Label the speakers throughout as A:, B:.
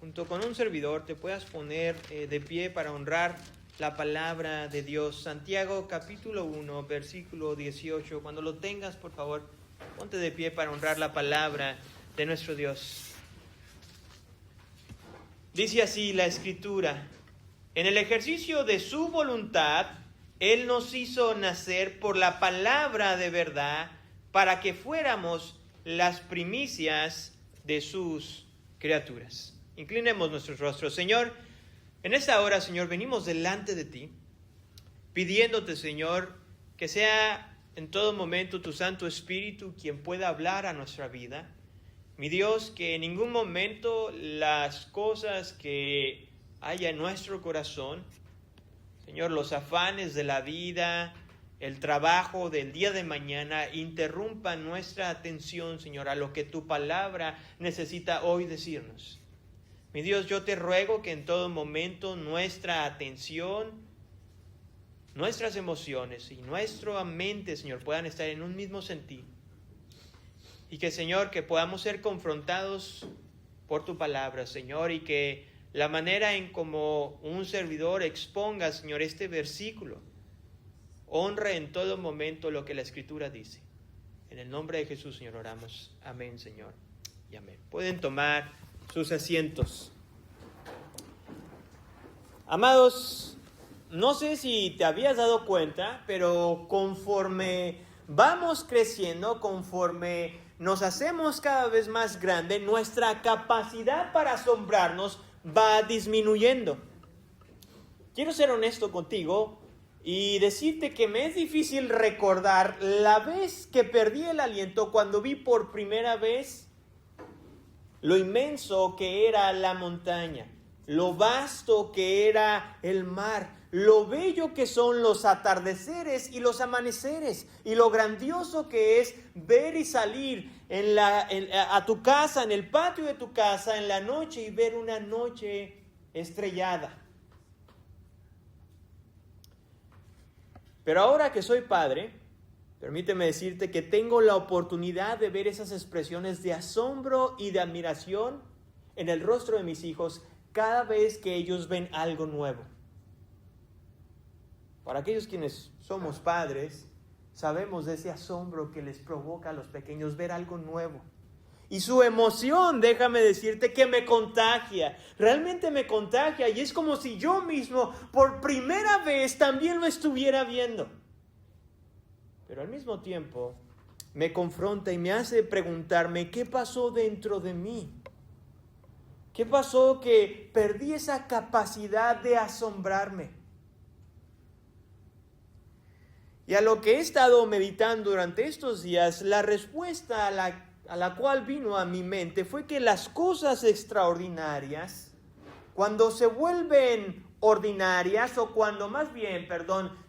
A: junto con un servidor, te puedas poner de pie para honrar la palabra de Dios. Santiago capítulo 1, versículo 18. Cuando lo tengas, por favor, ponte de pie para honrar la palabra de nuestro Dios. Dice así la Escritura: en el ejercicio de su voluntad, Él nos hizo nacer por la palabra de verdad, para que fuéramos las primicias de sus criaturas. Inclinemos nuestros rostros. Señor, en esta hora, Señor, venimos delante de ti, pidiéndote, Señor, que sea en todo momento tu Santo Espíritu quien pueda hablar a nuestra vida. Mi Dios, que en ningún momento las cosas que haya en nuestro corazón, Señor, los afanes de la vida, el trabajo del día de mañana, interrumpan nuestra atención, Señor, a lo que tu palabra necesita hoy decirnos. Mi Dios, yo te ruego que en todo momento nuestra atención, nuestras emociones y nuestra mente, Señor, puedan estar en un mismo sentir. Y que, Señor, que podamos ser confrontados por tu palabra, Señor, y que la manera en como un servidor exponga, Señor, este versículo, honre en todo momento lo que la Escritura dice. En el nombre de Jesús, Señor, oramos. Amén, Señor, y amén. Pueden tomar sus asientos. Amados, no sé si te habías dado cuenta, pero conforme vamos creciendo, conforme nos hacemos cada vez más grande, nuestra capacidad para asombrarnos va disminuyendo. Quiero ser honesto contigo y decirte que me es difícil recordar la vez que perdí el aliento cuando vi por primera vez lo inmenso que era la montaña, lo vasto que era el mar, lo bello que son los atardeceres y los amaneceres, y lo grandioso que es ver y salir a tu casa, en el patio de tu casa en la noche y ver una noche estrellada. Pero ahora que soy padre, permíteme decirte que tengo la oportunidad de ver esas expresiones de asombro y de admiración en el rostro de mis hijos cada vez que ellos ven algo nuevo. Para aquellos quienes somos padres, sabemos de ese asombro que les provoca a los pequeños ver algo nuevo. Y su emoción, déjame decirte, que me contagia, realmente me contagia, y es como si yo mismo por primera vez también lo estuviera viendo. Pero al mismo tiempo me confronta y me hace preguntarme qué pasó dentro de mí. ¿Qué pasó que perdí esa capacidad de asombrarme? Y a lo que he estado meditando durante estos días, la respuesta a la cual vino a mi mente fue que las cosas extraordinarias, cuando se vuelven ordinarias, o cuando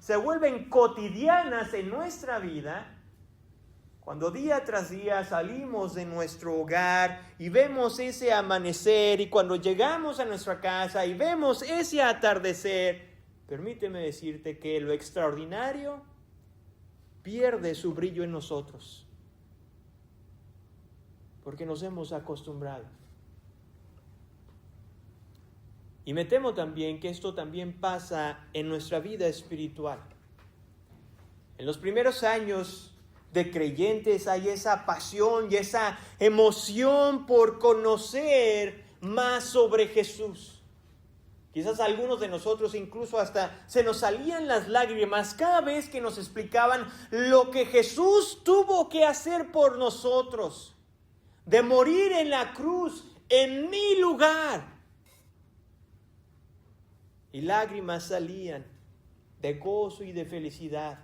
A: se vuelven cotidianas en nuestra vida, cuando día tras día salimos de nuestro hogar y vemos ese amanecer, y cuando llegamos a nuestra casa y vemos ese atardecer, permíteme decirte que lo extraordinario pierde su brillo en nosotros, porque nos hemos acostumbrado. Y me temo también que esto también pasa en nuestra vida espiritual. En los primeros años de creyentes hay esa pasión y esa emoción por conocer más sobre Jesús. Quizás algunos de nosotros incluso hasta se nos salían las lágrimas cada vez que nos explicaban lo que Jesús tuvo que hacer por nosotros, de morir en la cruz en mi lugar. Y lágrimas salían de gozo y de felicidad.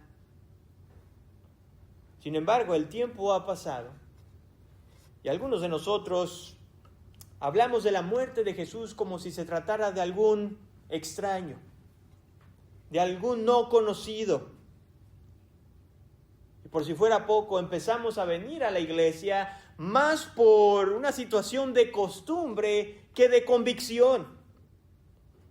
A: Sin embargo, el tiempo ha pasado y algunos de nosotros hablamos de la muerte de Jesús como si se tratara de algún extraño, de algún no conocido. Y por si fuera poco, empezamos a venir a la iglesia más por una situación de costumbre que de convicción.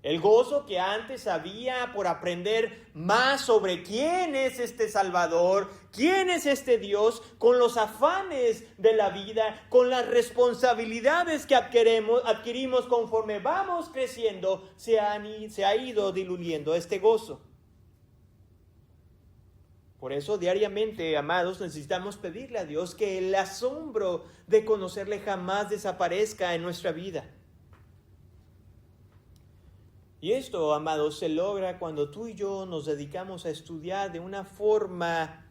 A: El gozo que antes había por aprender más sobre quién es este Salvador, quién es este Dios, con los afanes de la vida, con las responsabilidades que adquirimos conforme vamos creciendo, se ha ido diluyendo este gozo. Por eso diariamente, amados, necesitamos pedirle a Dios que el asombro de conocerle jamás desaparezca en nuestra vida. Y esto, amados, se logra cuando tú y yo nos dedicamos a estudiar de una forma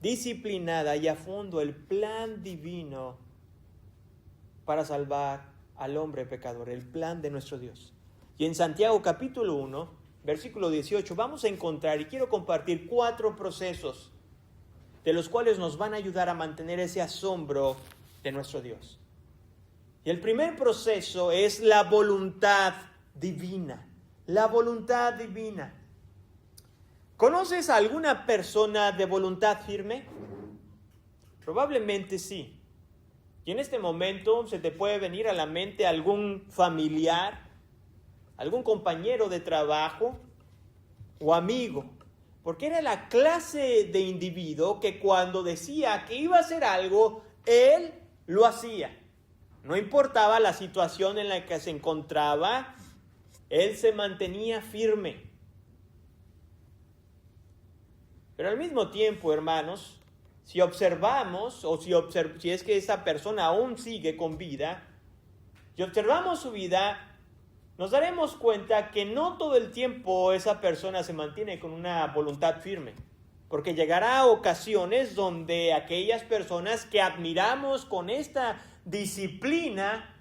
A: disciplinada y a fondo el plan divino para salvar al hombre pecador, el plan de nuestro Dios. Y en Santiago capítulo 1, versículo 18, vamos a encontrar, y quiero compartir 4 procesos de los cuales nos van a ayudar a mantener ese asombro de nuestro Dios. Y el primer proceso es la voluntad divina. La voluntad divina. ¿Conoces a alguna persona de voluntad firme? Probablemente sí. Y en este momento se te puede venir a la mente algún familiar, algún compañero de trabajo o amigo. Porque era la clase de individuo que cuando decía que iba a hacer algo, él lo hacía. No importaba la situación en la que se encontraba, él se mantenía firme. Pero al mismo tiempo, hermanos, si observamos, o si es que esa persona aún sigue con vida, si observamos su vida, nos daremos cuenta que no todo el tiempo esa persona se mantiene con una voluntad firme. Porque llegará ocasiones donde aquellas personas que admiramos con esta disciplina,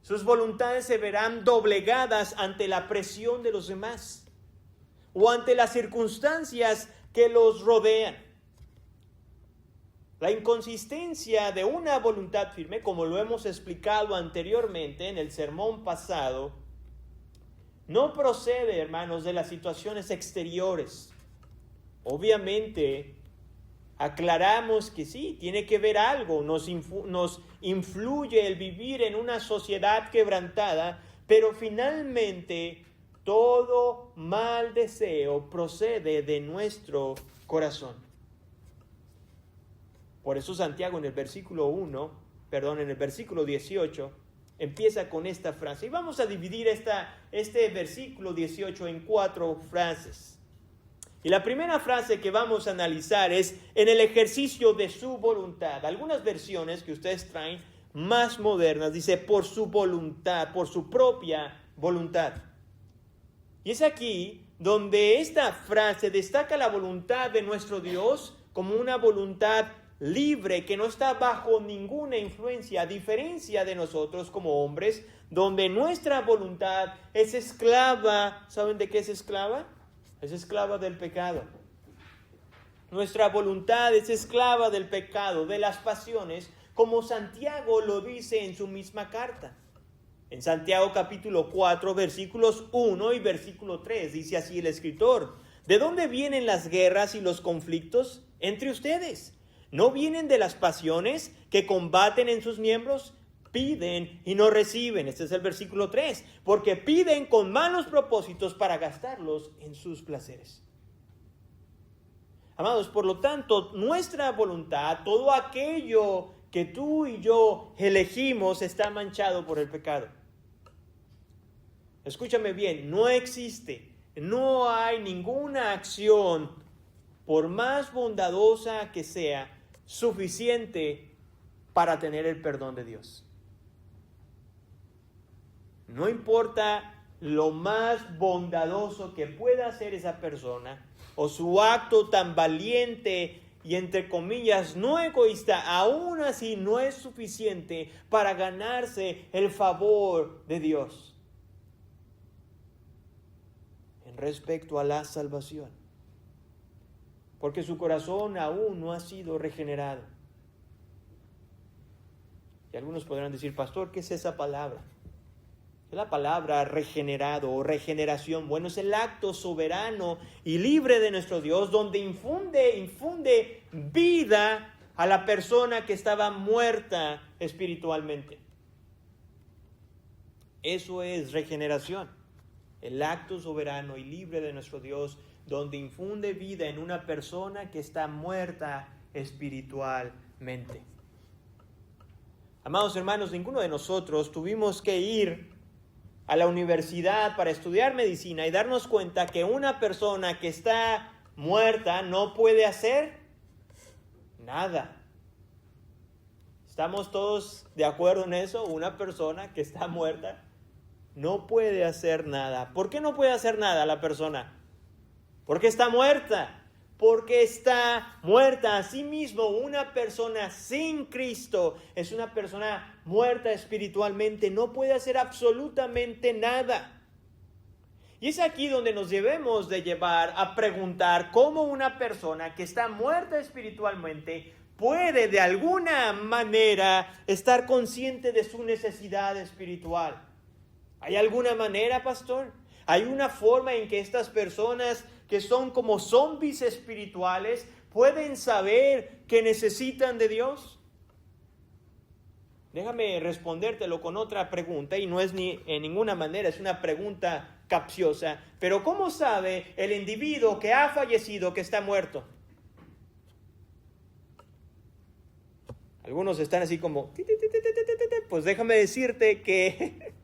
A: sus voluntades se verán doblegadas ante la presión de los demás o ante las circunstancias que los rodean. La inconsistencia de una voluntad firme, como lo hemos explicado anteriormente en el sermón pasado, no procede, hermanos, de las situaciones exteriores. Obviamente, aclaramos que sí, tiene que ver algo, nos influye el vivir en una sociedad quebrantada, pero finalmente todo mal deseo procede de nuestro corazón. Por eso Santiago en el versículo 18, empieza con esta frase. Y vamos a dividir este versículo 18 en 4 frases. Y la primera frase que vamos a analizar es en el ejercicio de su voluntad. Algunas versiones que ustedes traen más modernas dice por su voluntad, por su propia voluntad. Y es aquí donde esta frase destaca la voluntad de nuestro Dios como una voluntad libre que no está bajo ninguna influencia, a diferencia de nosotros como hombres, donde nuestra voluntad es esclava. ¿Saben de qué es esclava? Es esclava del pecado. Nuestra voluntad es esclava del pecado, de las pasiones, como Santiago lo dice en su misma carta. En Santiago capítulo 4, versículos 1 y versículo 3, dice así el escritor: ¿de dónde vienen las guerras y los conflictos entre ustedes? ¿No vienen de las pasiones que combaten en sus miembros? Piden y no reciben. Este es el versículo 3. Porque piden con malos propósitos para gastarlos en sus placeres. Amados, por lo tanto, nuestra voluntad, todo aquello que tú y yo elegimos, está manchado por el pecado. Escúchame bien, no hay ninguna acción, por más bondadosa que sea, suficiente para tener el perdón de Dios. No importa lo más bondadoso que pueda hacer esa persona o su acto tan valiente y entre comillas no egoísta, aún así no es suficiente para ganarse el favor de Dios en respecto a la salvación, porque su corazón aún no ha sido regenerado. Y algunos podrán decir: pastor, ¿qué es esa palabra? La palabra regenerado o regeneración, bueno, es el acto soberano y libre de nuestro Dios, donde infunde vida a la persona que estaba muerta espiritualmente. Eso es regeneración. el acto soberano y libre de nuestro Dios, donde infunde vida en una persona que está muerta espiritualmente. Amados hermanos, ninguno de nosotros tuvimos que ir a la universidad para estudiar medicina y darnos cuenta que una persona que está muerta no puede hacer nada. ¿Estamos todos de acuerdo en eso? Una persona que está muerta no puede hacer nada. ¿Por qué no puede hacer nada la persona? Porque está muerta. Porque está muerta. Asimismo, una persona sin Cristo es una persona muerta espiritualmente. No puede hacer absolutamente nada. Y es aquí donde nos debemos de llevar a preguntar cómo una persona que está muerta espiritualmente puede de alguna manera estar consciente de su necesidad espiritual. ¿Hay alguna manera, pastor? ¿Hay una forma en que estas personas que son como zombies espirituales pueden saber que necesitan de Dios? Déjame respondértelo con otra pregunta, y no es en ninguna manera, es una pregunta capciosa. Pero ¿cómo sabe el individuo que ha fallecido que está muerto? Algunos están así como, pues déjame decirte que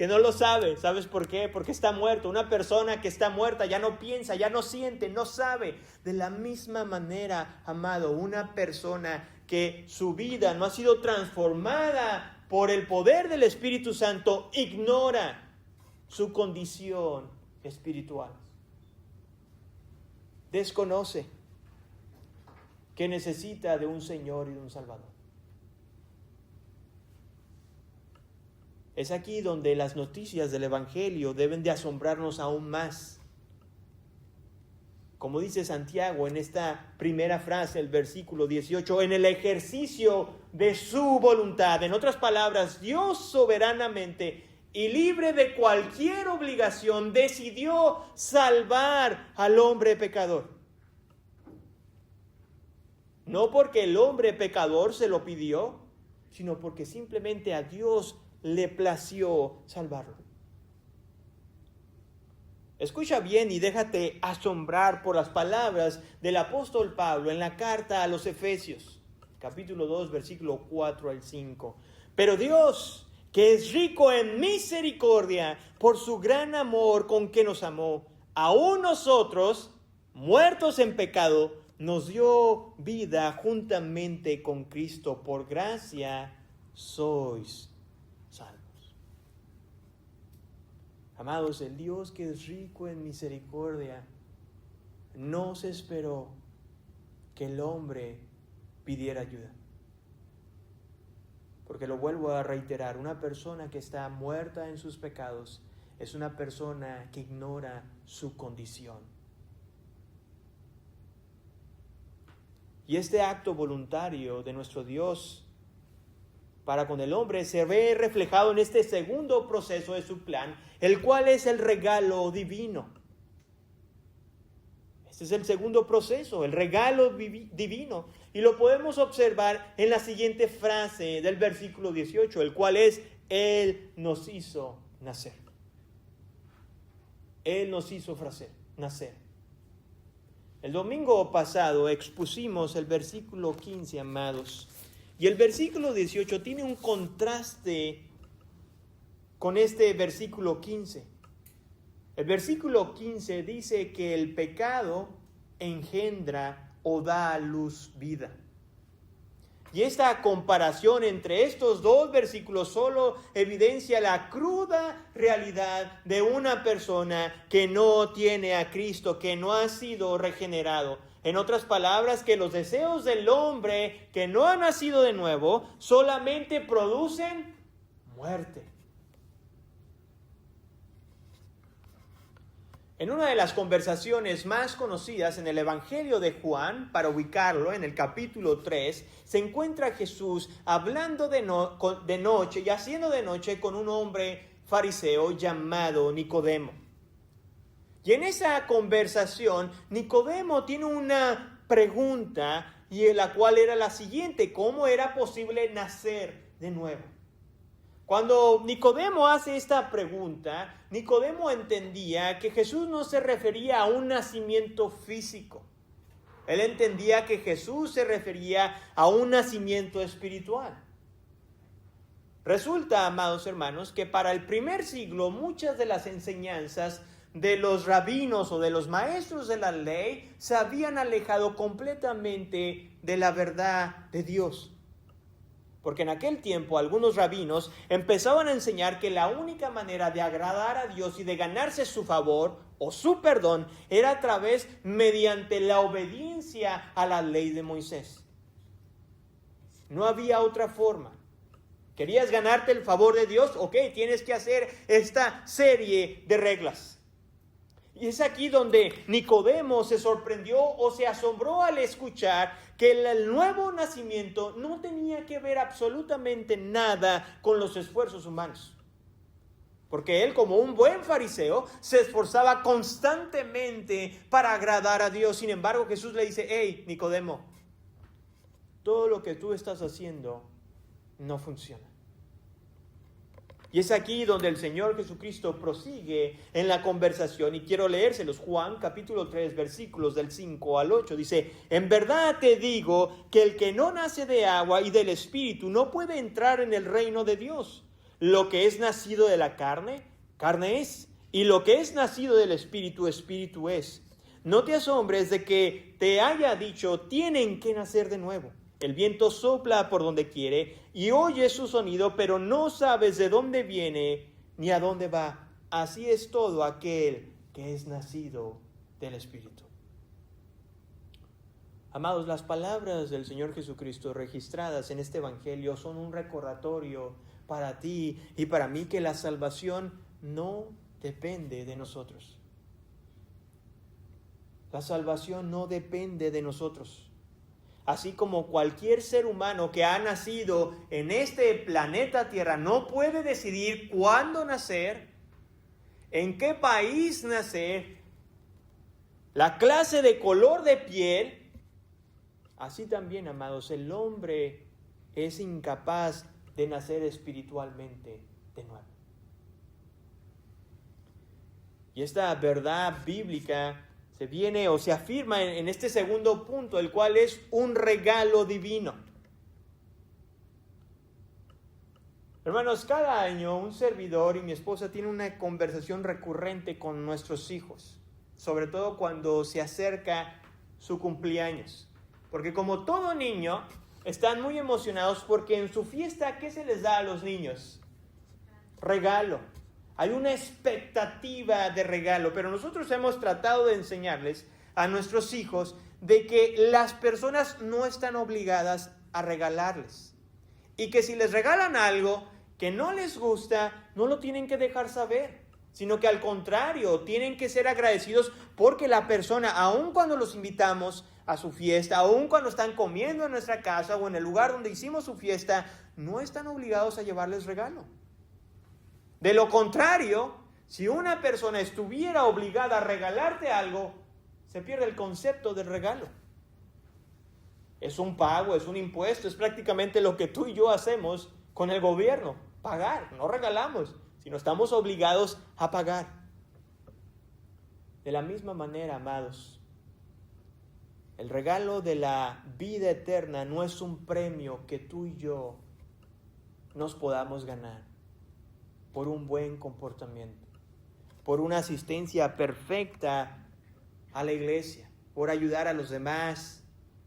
A: no lo sabe. ¿Sabes por qué? Porque está muerto. Una persona que está muerta ya no piensa, ya no siente, no sabe. De la misma manera, amado, una persona que su vida no ha sido transformada por el poder del Espíritu Santo ignora su condición espiritual. Desconoce que necesita de un Señor y de un Salvador. Es aquí donde las noticias del Evangelio deben de asombrarnos aún más. Como dice Santiago en esta primera frase, el versículo 18, en el ejercicio de su voluntad. En otras palabras, Dios soberanamente y libre de cualquier obligación decidió salvar al hombre pecador. No porque el hombre pecador se lo pidió, sino porque simplemente a Dios le plació salvarlo. Escucha bien y déjate asombrar por las palabras del apóstol Pablo en la carta a los Efesios, capítulo 2, versículo 4 al 5. Pero Dios, que es rico en misericordia, por su gran amor con que nos amó, aún nosotros, muertos en pecado, nos dio vida juntamente con Cristo. Por gracia sois salvos. Amados, el Dios que es rico en misericordia no se esperó que el hombre pidiera ayuda. Porque lo vuelvo a reiterar, una persona que está muerta en sus pecados es una persona que ignora su condición. Y este acto voluntario de nuestro Dios para con el hombre se ve reflejado en este segundo proceso de su plan, el cual es el regalo divino. Este es el segundo proceso, el regalo divino. Y lo podemos observar en la siguiente frase del versículo 18, el cual es, Él nos hizo nacer. Él nos hizo nacer. El domingo pasado expusimos el versículo 15, amados. Y el versículo 18 tiene un contraste con este versículo 15. El versículo 15 dice que el pecado engendra o da a luz vida. Y esta comparación entre estos dos versículos solo evidencia la cruda realidad de una persona que no tiene a Cristo, que no ha sido regenerado. En otras palabras, que los deseos del hombre que no ha nacido de nuevo solamente producen muerte. En una de las conversaciones más conocidas en el Evangelio de Juan, para ubicarlo en el capítulo 3, se encuentra Jesús hablando de noche y haciendo de noche con un hombre fariseo llamado Nicodemo. Y en esa conversación, Nicodemo tiene una pregunta, y la cual era la siguiente: ¿cómo era posible nacer de nuevo? Cuando Nicodemo hace esta pregunta, Nicodemo entendía que Jesús no se refería a un nacimiento físico. Él entendía que Jesús se refería a un nacimiento espiritual. Resulta, amados hermanos, que para el primer siglo muchas de las enseñanzas de los rabinos o de los maestros de la ley se habían alejado completamente de la verdad de Dios. Porque en aquel tiempo algunos rabinos empezaban a enseñar que la única manera de agradar a Dios y de ganarse su favor o su perdón era a través mediante la obediencia a la ley de Moisés. No había otra forma. ¿Querías ganarte el favor de Dios? Ok, tienes que hacer esta serie de reglas. Y es aquí donde Nicodemo se sorprendió o se asombró al escuchar que el nuevo nacimiento no tenía que ver absolutamente nada con los esfuerzos humanos. Porque él, como un buen fariseo, se esforzaba constantemente para agradar a Dios. Sin embargo, Jesús le dice: hey, Nicodemo, todo lo que tú estás haciendo no funciona. Y es aquí donde el Señor Jesucristo prosigue en la conversación, y quiero leérselos. Juan capítulo 3 versículos del 5 al 8 dice: en verdad te digo que el que no nace de agua y del Espíritu no puede entrar en el reino de Dios. Lo que es nacido de la carne, carne es, y lo que es nacido del Espíritu, Espíritu es. No te asombres de que te haya dicho: tienen que nacer de nuevo. El viento sopla por donde quiere y oyes su sonido, pero no sabes de dónde viene ni a dónde va. Así es todo aquel que es nacido del Espíritu. Amados, las palabras del Señor Jesucristo registradas en este Evangelio son un recordatorio para ti y para mí que la salvación no depende de nosotros. La salvación no depende de nosotros. Así como cualquier ser humano que ha nacido en este planeta Tierra no puede decidir cuándo nacer, en qué país nacer, la clase de color de piel, así también, amados, el hombre es incapaz de nacer espiritualmente de nuevo. Y esta verdad bíblica se viene o se afirma en este segundo punto, el cual es un regalo divino. Hermanos, cada año un servidor y mi esposa tienen una conversación recurrente con nuestros hijos, sobre todo cuando se acerca su cumpleaños. Porque como todo niño, están muy emocionados porque en su fiesta, ¿qué se les da a los niños? Regalo. Hay una expectativa de regalo, pero nosotros hemos tratado de enseñarles a nuestros hijos de que las personas no están obligadas a regalarles. Y que si les regalan algo que no les gusta, no lo tienen que dejar saber, sino que al contrario, tienen que ser agradecidos porque la persona, aun cuando los invitamos a su fiesta, aun cuando están comiendo en nuestra casa o en el lugar donde hicimos su fiesta, no están obligados a llevarles regalo. De lo contrario, si una persona estuviera obligada a regalarte algo, se pierde el concepto del regalo. Es un pago, es un impuesto, es prácticamente lo que tú y yo hacemos con el gobierno, pagar, no regalamos, sino estamos obligados a pagar. De la misma manera, amados, el regalo de la vida eterna no es un premio que tú y yo nos podamos ganar por un buen comportamiento, por una asistencia perfecta a la iglesia, por ayudar a los demás.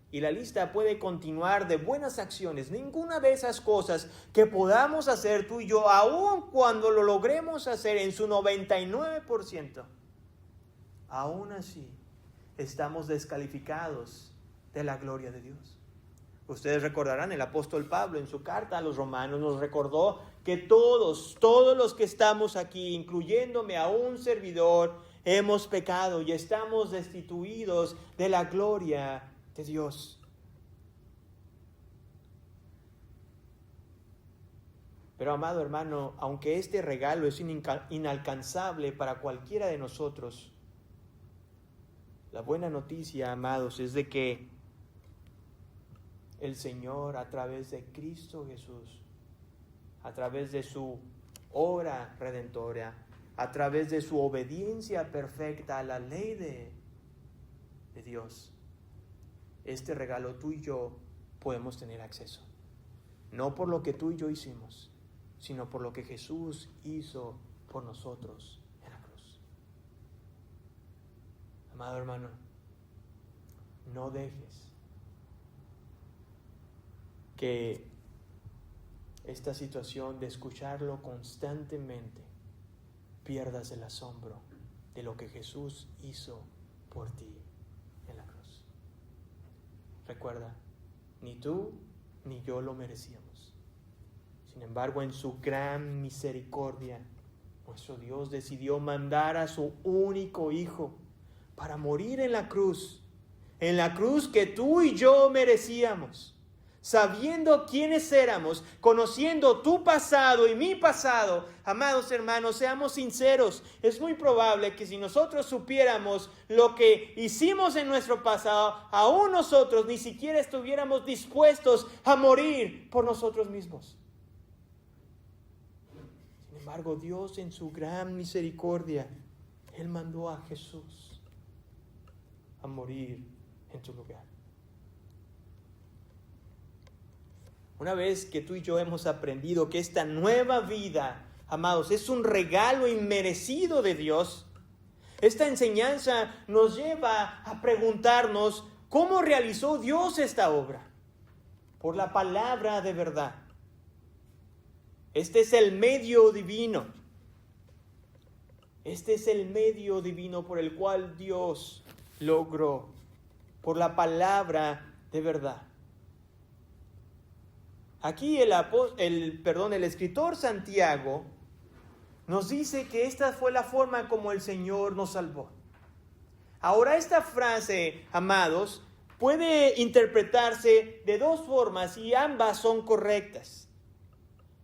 A: Y la lista puede continuar de buenas acciones. Ninguna de esas cosas que podamos hacer tú y yo, aun cuando lo logremos hacer en su 99%, aún así estamos descalificados de la gloria de Dios. Ustedes recordarán, el apóstol Pablo en su carta a los romanos nos recordó que todos los que estamos aquí, incluyéndome a un servidor, hemos pecado y estamos destituidos de la gloria de Dios. Pero, amado hermano, aunque este regalo es inalcanzable para cualquiera de nosotros, la buena noticia, amados, es de que el Señor, a través de Cristo Jesús, a través de su obra redentora, a través de su obediencia perfecta a la ley de Dios. Este regalo tú y yo podemos tener acceso. No por lo que tú y yo hicimos, sino por lo que Jesús hizo por nosotros en la cruz. Amado hermano, no dejes que esta situación de escucharlo constantemente pierdas el asombro de lo que Jesús hizo por ti en la cruz. Recuerda, ni tú ni yo lo merecíamos. Sin embargo, en su gran misericordia, nuestro Dios decidió mandar a su único Hijo para morir en la cruz que tú y yo merecíamos. Sabiendo quiénes éramos, conociendo tu pasado y mi pasado, amados hermanos, seamos sinceros. Es muy probable que si nosotros supiéramos lo que hicimos en nuestro pasado, aún nosotros ni siquiera estuviéramos dispuestos a morir por nosotros mismos. Sin embargo, Dios en su gran misericordia, Él mandó a Jesús a morir en tu lugar. Una vez que tú y yo hemos aprendido que esta nueva vida, amados, es un regalo inmerecido de Dios, esta enseñanza nos lleva a preguntarnos cómo realizó Dios esta obra. Por la palabra de verdad. Este es el medio divino. Este es el medio divino por el cual Dios logró, por la palabra de verdad. Aquí el escritor Santiago nos dice que esta fue la forma como el Señor nos salvó. Ahora, esta frase, amados, puede interpretarse de dos formas y ambas son correctas.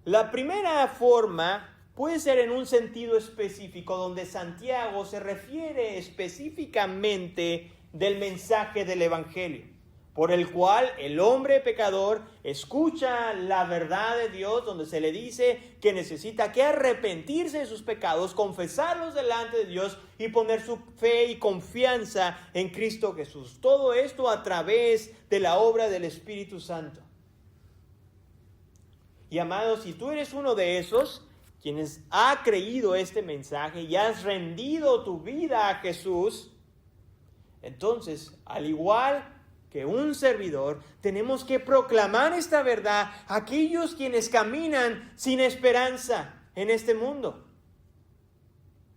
A: La primera forma puede ser en un sentido específico, donde Santiago se refiere específicamente del mensaje del Evangelio, por el cual el hombre pecador escucha la verdad de Dios, donde se le dice que necesita que arrepentirse de sus pecados, confesarlos delante de Dios y poner su fe y confianza en Cristo Jesús. Todo esto a través de la obra del Espíritu Santo. Y amados, si tú eres uno de esos quienes ha creído este mensaje y has rendido tu vida a Jesús, entonces, al igual que un servidor, tenemos que proclamar esta verdad a aquellos quienes caminan sin esperanza en este mundo.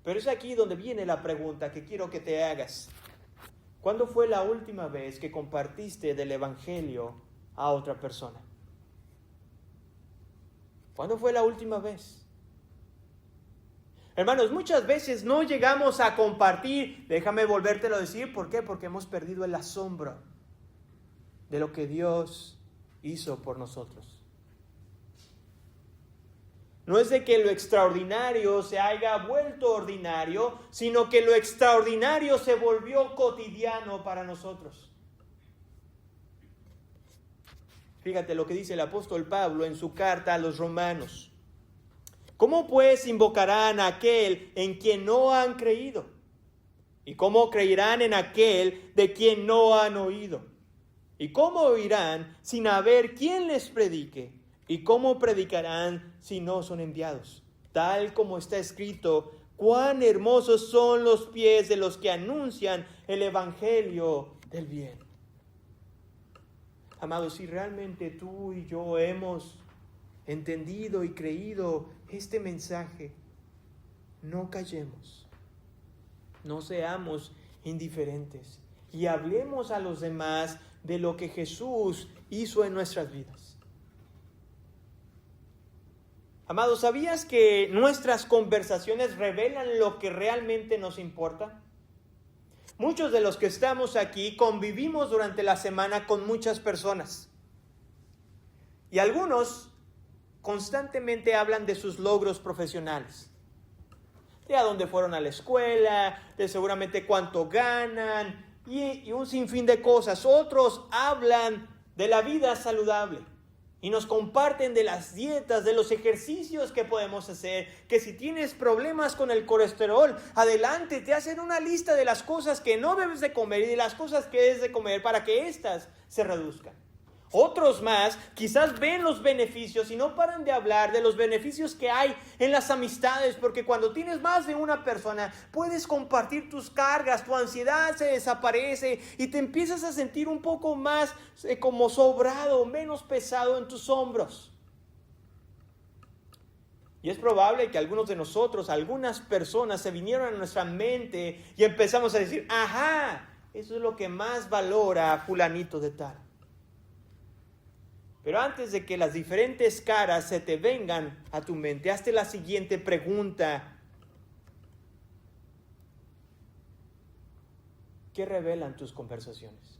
A: Pero es aquí donde viene la pregunta que quiero que te hagas. ¿Cuándo fue la última vez que compartiste del Evangelio a otra persona? ¿Cuándo fue la última vez? Hermanos, muchas veces no llegamos a compartir, déjame volvértelo a decir, ¿por qué? Porque hemos perdido el asombro de lo que Dios hizo por nosotros. No es de que lo extraordinario se haya vuelto ordinario, sino que lo extraordinario se volvió cotidiano para nosotros. Fíjate lo que dice el apóstol Pablo en su carta a los romanos. ¿Cómo pues invocarán a aquel en quien no han creído? ¿Y cómo creerán en aquel de quien no han oído? ¿Y cómo oirán sin haber quien les predique? ¿Y cómo predicarán si no son enviados? Tal como está escrito, cuán hermosos son los pies de los que anuncian el evangelio del bien. Amados, si realmente tú y yo hemos entendido y creído este mensaje, no callemos, no seamos indiferentes y hablemos a los demás de lo que Jesús hizo en nuestras vidas. Amados, ¿sabías que nuestras conversaciones revelan lo que realmente nos importa? Muchos de los que estamos aquí convivimos durante la semana con muchas personas. Y algunos constantemente hablan de sus logros profesionales. De a dónde fueron a la escuela, de seguramente cuánto ganan y un sinfín de cosas. Otros hablan de la vida saludable. Y nos comparten de las dietas, de los ejercicios que podemos hacer. Que si tienes problemas con el colesterol, adelante, te hacen una lista de las cosas que no debes de comer y de las cosas que debes de comer para que éstas se reduzcan. Otros más quizás ven los beneficios y no paran de hablar de los beneficios que hay en las amistades, porque cuando tienes más de una persona puedes compartir tus cargas, tu ansiedad se desaparece y te empiezas a sentir un poco más como sobrado, menos pesado en tus hombros. Y es probable que algunos de nosotros, algunas personas se vinieron a nuestra mente y empezamos a decir, ajá, eso es lo que más valora a fulanito de tal. Pero antes de que las diferentes caras se te vengan a tu mente, hazte la siguiente pregunta. ¿Qué revelan tus conversaciones?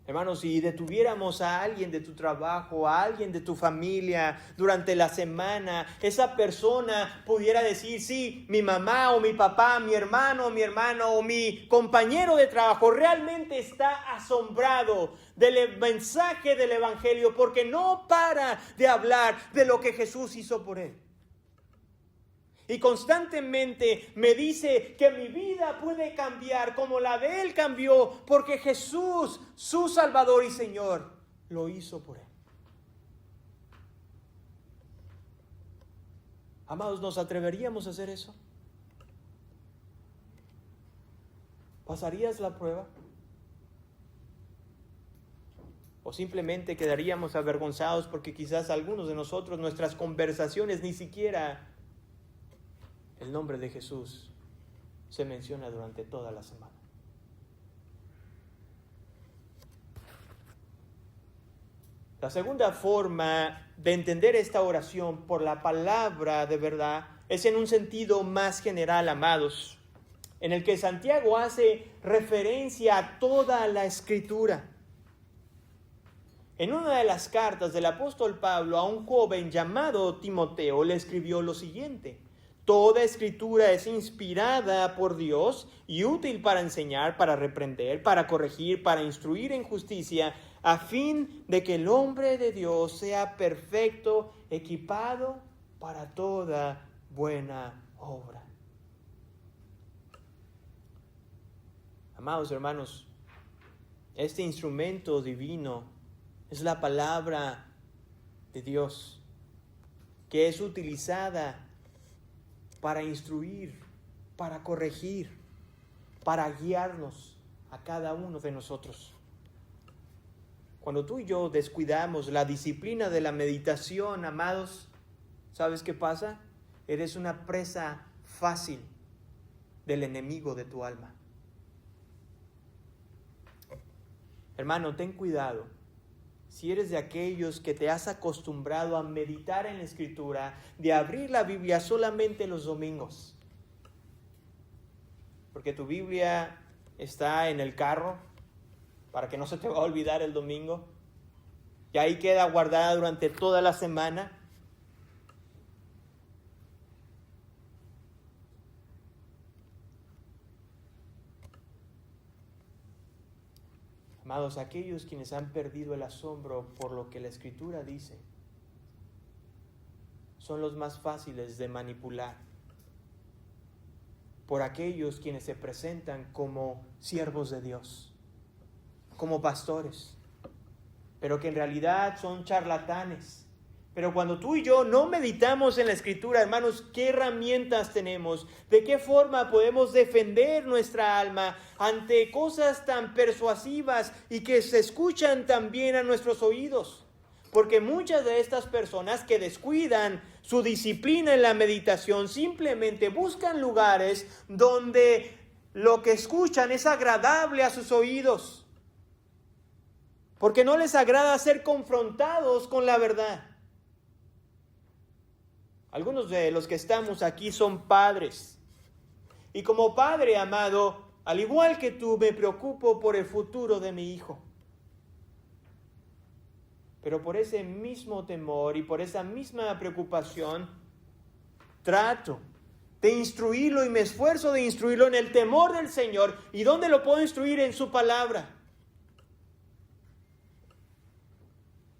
A: Hermanos, si detuviéramos a alguien de tu trabajo, a alguien de tu familia durante la semana, esa persona pudiera decir, sí, mi mamá o mi papá, mi hermano o mi compañero de trabajo realmente está asombrado del mensaje del evangelio porque no para de hablar de lo que Jesús hizo por él. Y constantemente me dice que mi vida puede cambiar como la de él cambió porque Jesús, su Salvador y Señor, lo hizo por él. Amados, ¿nos atreveríamos a hacer eso? ¿Pasarías la prueba? ¿O simplemente quedaríamos avergonzados porque quizás algunos de nosotros, nuestras conversaciones ni siquiera el nombre de Jesús se menciona durante toda la semana? La segunda forma de entender esta oración por la palabra de verdad es en un sentido más general, amados, en el que Santiago hace referencia a toda la Escritura. En una de las cartas del apóstol Pablo a un joven llamado Timoteo le escribió lo siguiente: toda Escritura es inspirada por Dios y útil para enseñar, para reprender, para corregir, para instruir en justicia, a fin de que el hombre de Dios sea perfecto, equipado para toda buena obra. Amados hermanos, este instrumento divino es la palabra de Dios, que es utilizada para instruir, para corregir, para guiarnos a cada uno de nosotros. Cuando tú y yo descuidamos la disciplina de la meditación, amados, ¿sabes qué pasa? Eres una presa fácil del enemigo de tu alma. Hermano, ten cuidado. Si eres de aquellos que te has acostumbrado a meditar en la Escritura, de abrir la Biblia solamente los domingos, porque tu Biblia está en el carro para que no se te va a olvidar el domingo, y ahí queda guardada durante toda la semana. Amados, aquellos quienes han perdido el asombro por lo que la Escritura dice, son los más fáciles de manipular por aquellos quienes se presentan como siervos de Dios, como pastores, pero que en realidad son charlatanes. Pero cuando tú y yo no meditamos en la Escritura, hermanos, ¿qué herramientas tenemos? ¿De qué forma podemos defender nuestra alma ante cosas tan persuasivas y que se escuchan tan bien a nuestros oídos? Porque muchas de estas personas que descuidan su disciplina en la meditación simplemente buscan lugares donde lo que escuchan es agradable a sus oídos, porque no les agrada ser confrontados con la verdad. Algunos de los que estamos aquí son padres. Y como padre, amado, al igual que tú, me preocupo por el futuro de mi hijo. Pero por ese mismo temor y por esa misma preocupación, trato de instruirlo y me esfuerzo de instruirlo en el temor del Señor. ¿Y dónde lo puedo instruir? En su palabra.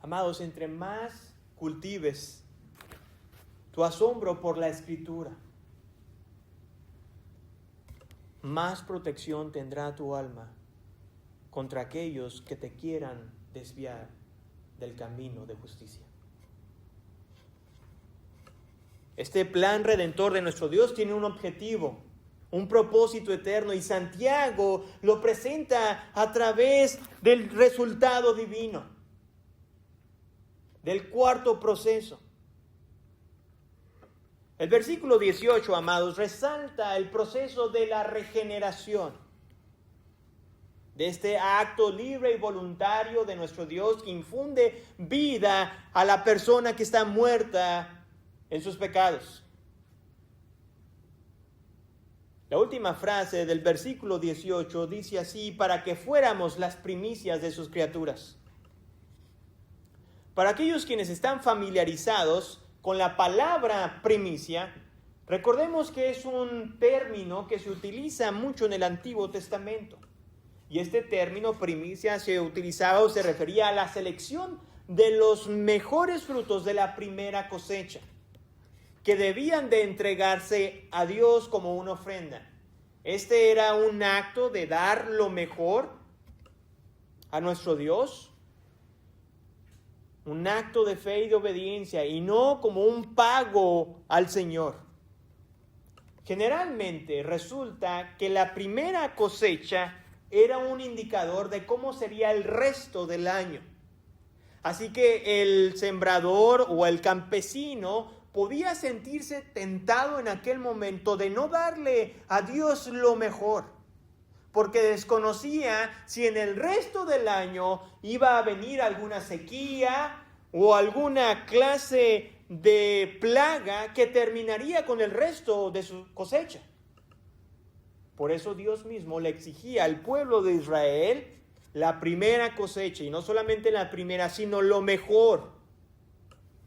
A: Amados, entre más cultives tu asombro por la Escritura, más protección tendrá tu alma contra aquellos que te quieran desviar del camino de justicia. Este plan redentor de nuestro Dios tiene un objetivo, un propósito eterno, y Santiago lo presenta a través del resultado divino, del cuarto proceso. El versículo 18, amados, resalta el proceso de la regeneración, de este acto libre y voluntario de nuestro Dios que infunde vida a la persona que está muerta en sus pecados. La última frase del versículo 18 dice así: para que fuéramos las primicias de sus criaturas. Para aquellos quienes están familiarizados con la palabra primicia, recordemos que es un término que se utiliza mucho en el Antiguo Testamento. Y este término primicia se utilizaba o se refería a la selección de los mejores frutos de la primera cosecha, que debían de entregarse a Dios como una ofrenda. Este era un acto de dar lo mejor a nuestro Dios, un acto de fe y de obediencia, y no como un pago al Señor. Generalmente resulta que la primera cosecha era un indicador de cómo sería el resto del año. Así que el sembrador o el campesino podía sentirse tentado en aquel momento de no darle a Dios lo mejor, porque desconocía si en el resto del año iba a venir alguna sequía o alguna clase de plaga que terminaría con el resto de su cosecha. Por eso Dios mismo le exigía al pueblo de Israel la primera cosecha, y no solamente la primera, sino lo mejor.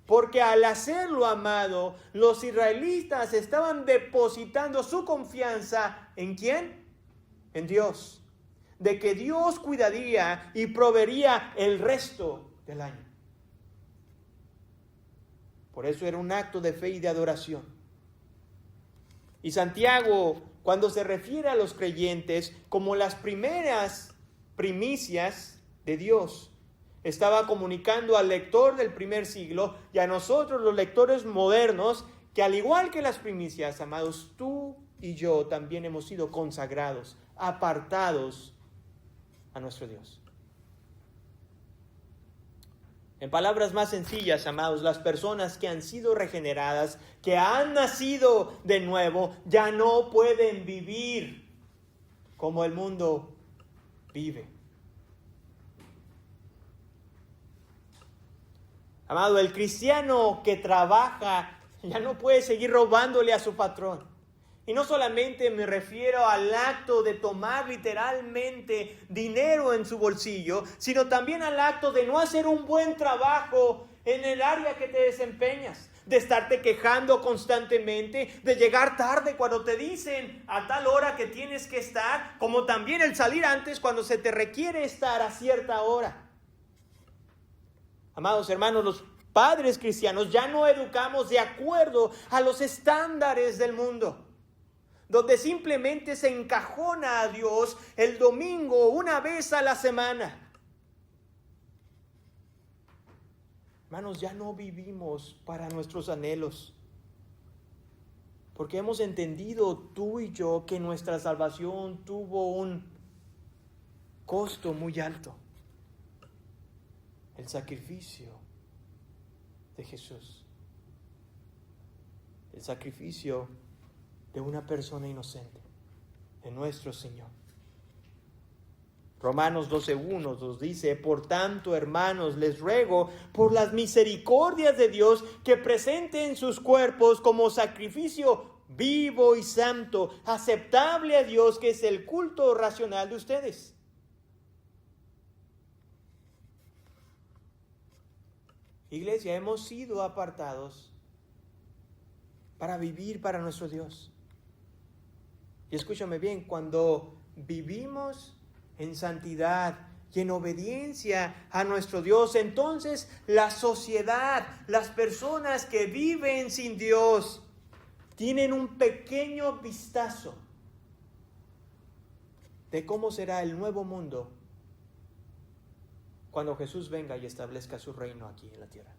A: Porque al hacerlo, amado, los israelitas estaban depositando su confianza ¿en quién? En Dios. De que Dios cuidaría y proveería el resto del año. Por eso era un acto de fe y de adoración. Y Santiago, cuando se refiere a los creyentes como las primeras primicias de Dios, estaba comunicando al lector del primer siglo y a nosotros los lectores modernos que, al igual que las primicias, amados, tú y yo también hemos sido consagrados, apartados a nuestro Dios. En palabras más sencillas, amados, las personas que han sido regeneradas, que han nacido de nuevo, ya no pueden vivir como el mundo vive. Amado, el cristiano que trabaja ya no puede seguir robándole a su patrón. Y no solamente me refiero al acto de tomar literalmente dinero en su bolsillo, sino también al acto de no hacer un buen trabajo en el área que te desempeñas, de estarte quejando constantemente, de llegar tarde cuando te dicen a tal hora que tienes que estar, como también el salir antes cuando se te requiere estar a cierta hora. Amados hermanos, los padres cristianos ya no educamos de acuerdo a los estándares del mundo, donde simplemente se encajona a Dios el domingo una vez a la semana. Hermanos, ya no vivimos para nuestros anhelos, porque hemos entendido tú y yo que nuestra salvación tuvo un costo muy alto: el sacrificio de Jesús, el sacrificio de una persona inocente, de nuestro Señor. Romanos 12:1 nos dice: por tanto, hermanos, les ruego por las misericordias de Dios que presenten sus cuerpos como sacrificio vivo y santo, aceptable a Dios, que es el culto racional de ustedes. Iglesia, hemos sido apartados para vivir para nuestro Dios. Y escúchame bien, cuando vivimos en santidad y en obediencia a nuestro Dios, entonces la sociedad, las personas que viven sin Dios, tienen un pequeño vistazo de cómo será el nuevo mundo cuando Jesús venga y establezca su reino aquí en la tierra.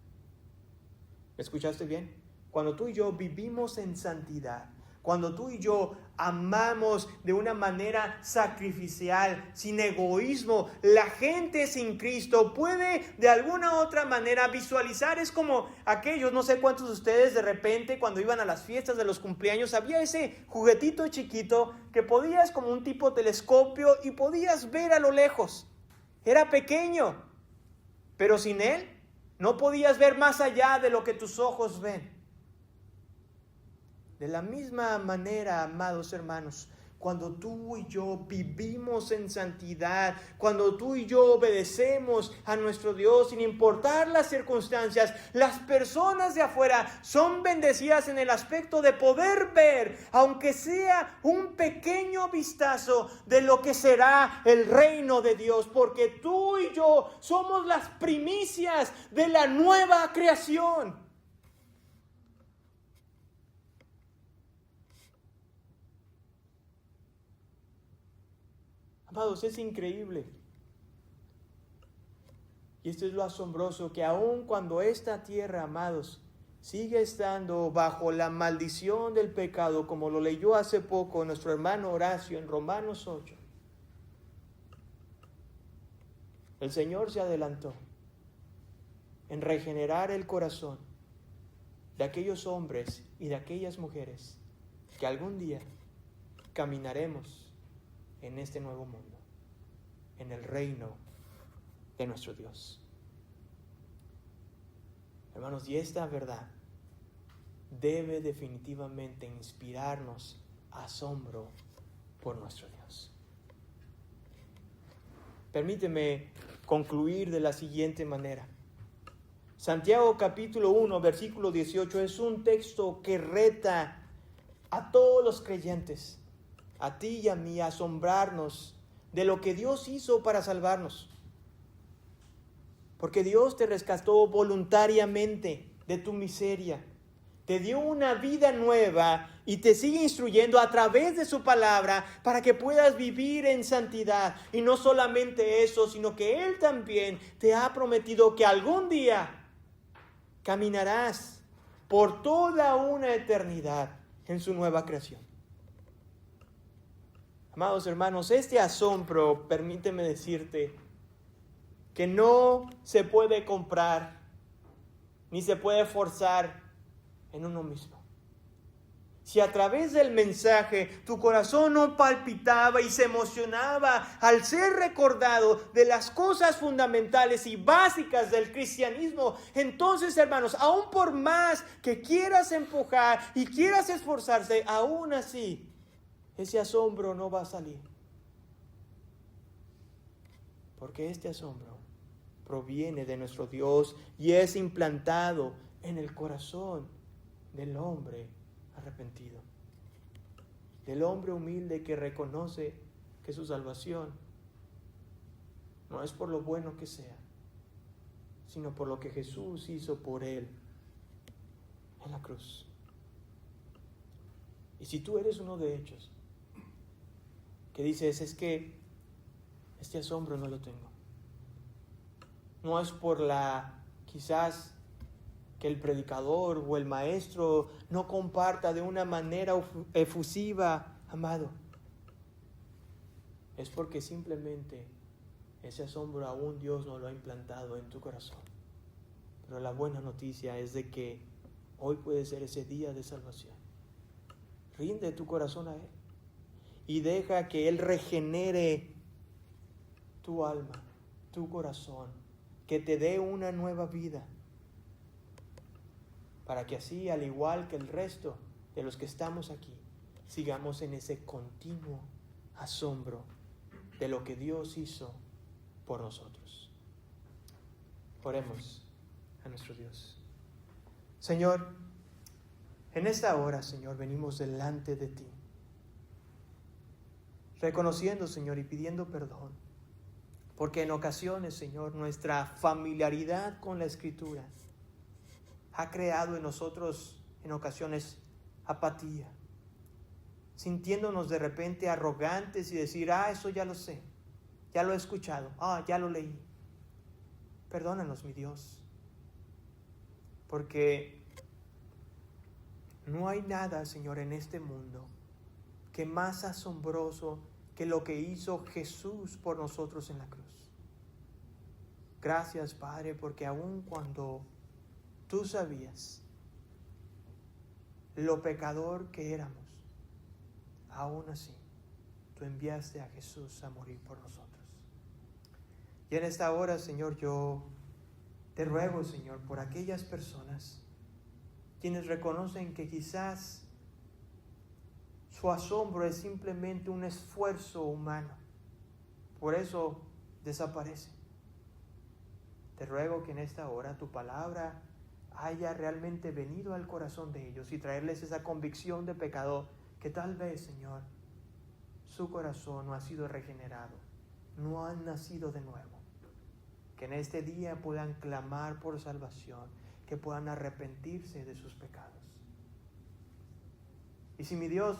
A: ¿Escuchaste bien? Cuando tú y yo vivimos en santidad, cuando tú y yo amamos de una manera sacrificial, sin egoísmo, la gente sin Cristo puede de alguna otra manera visualizar. Es como aquellos, no sé cuántos de ustedes de repente cuando iban a las fiestas de los cumpleaños, había ese juguetito chiquito que podías, como un tipo telescopio, y podías ver a lo lejos. Era pequeño, pero sin él no podías ver más allá de lo que tus ojos ven. De la misma manera, amados hermanos, cuando tú y yo vivimos en santidad, cuando tú y yo obedecemos a nuestro Dios sin importar las circunstancias, las personas de afuera son bendecidas en el aspecto de poder ver, aunque sea un pequeño vistazo de lo que será el reino de Dios, porque tú y yo somos las primicias de la nueva creación. Amados, es increíble. Y esto es lo asombroso, que aun cuando esta tierra, amados, sigue estando bajo la maldición del pecado, como lo leyó hace poco nuestro hermano Horacio en Romanos 8, el Señor se adelantó en regenerar el corazón de aquellos hombres y de aquellas mujeres que algún día caminaremos en este nuevo mundo, en el reino de nuestro Dios. Hermanos, y esta verdad debe definitivamente inspirarnos asombro por nuestro Dios. Permíteme concluir de la siguiente manera. Santiago capítulo 1, versículo 18 es un texto que reta a todos los creyentes, a ti y a mí, a asombrarnos de lo que Dios hizo para salvarnos. Porque Dios te rescató voluntariamente de tu miseria, te dio una vida nueva y te sigue instruyendo a través de su palabra para que puedas vivir en santidad. Y no solamente eso, sino que Él también te ha prometido que algún día caminarás por toda una eternidad en su nueva creación. Amados hermanos, este asombro, permíteme decirte, que no se puede comprar, ni se puede forzar en uno mismo. Si a través del mensaje tu corazón no palpitaba y se emocionaba al ser recordado de las cosas fundamentales y básicas del cristianismo, entonces, hermanos, aún por más que quieras empujar y quieras esforzarse, aún así, ese asombro no va a salir. Porque este asombro proviene de nuestro Dios y es implantado en el corazón del hombre arrepentido, del hombre humilde que reconoce que su salvación no es por lo bueno que sea, sino por lo que Jesús hizo por él en la cruz. Y si tú eres uno de ellos que dices, es que este asombro no lo tengo, no es por quizás que el predicador o el maestro no comparta de una manera efusiva, amado, es porque simplemente ese asombro aún Dios no lo ha implantado en tu corazón. Pero la buena noticia es de que hoy puede ser ese día de salvación. Rinde tu corazón a Él y deja que Él regenere tu alma, tu corazón, que te dé una nueva vida, para que así, al igual que el resto de los que estamos aquí, sigamos en ese continuo asombro de lo que Dios hizo por nosotros. Oremos a nuestro Dios. Señor, en esta hora, Señor, venimos delante de ti, reconociendo, Señor, y pidiendo perdón Porque en ocasiones, Señor, nuestra familiaridad con la Escritura ha creado en nosotros, en ocasiones, apatía, sintiéndonos de repente arrogantes y decir, eso ya lo sé, ya lo he escuchado, ya lo leí. Perdónanos, mi Dios, porque no hay nada, Señor, en este mundo que más asombroso que lo que hizo Jesús por nosotros en la cruz. Gracias, Padre, porque aun cuando tú sabías lo pecador que éramos, aún así, tú enviaste a Jesús a morir por nosotros. Y en esta hora, Señor, yo te ruego, Señor, por aquellas personas quienes reconocen que quizás su asombro es simplemente un esfuerzo humano, por eso desaparece. Te ruego que en esta hora tu palabra haya realmente venido al corazón de ellos y traerles esa convicción de pecado que tal vez, Señor, su corazón no ha sido regenerado, no han nacido de nuevo. Que en este día puedan clamar por salvación, que puedan arrepentirse de sus pecados. Y si, mi Dios,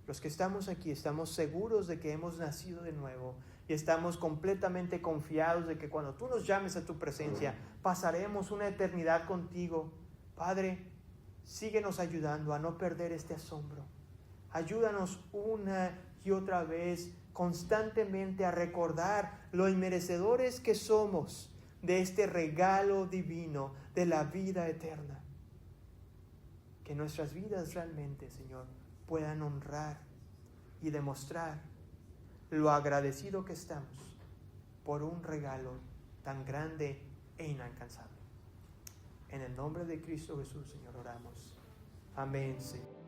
A: los que estamos aquí estamos seguros de que hemos nacido de nuevo y estamos completamente confiados de que cuando tú nos llames a tu presencia pasaremos una eternidad contigo, Padre, síguenos ayudando a no perder este asombro. Ayúdanos una y otra vez constantemente a recordar lo inmerecedores que somos de este regalo divino de la vida eterna. Que nuestras vidas realmente, Señor, puedan honrar y demostrar lo agradecido que estamos por un regalo tan grande e inalcanzable. En el nombre de Cristo Jesús, Señor, oramos. Amén, Señor.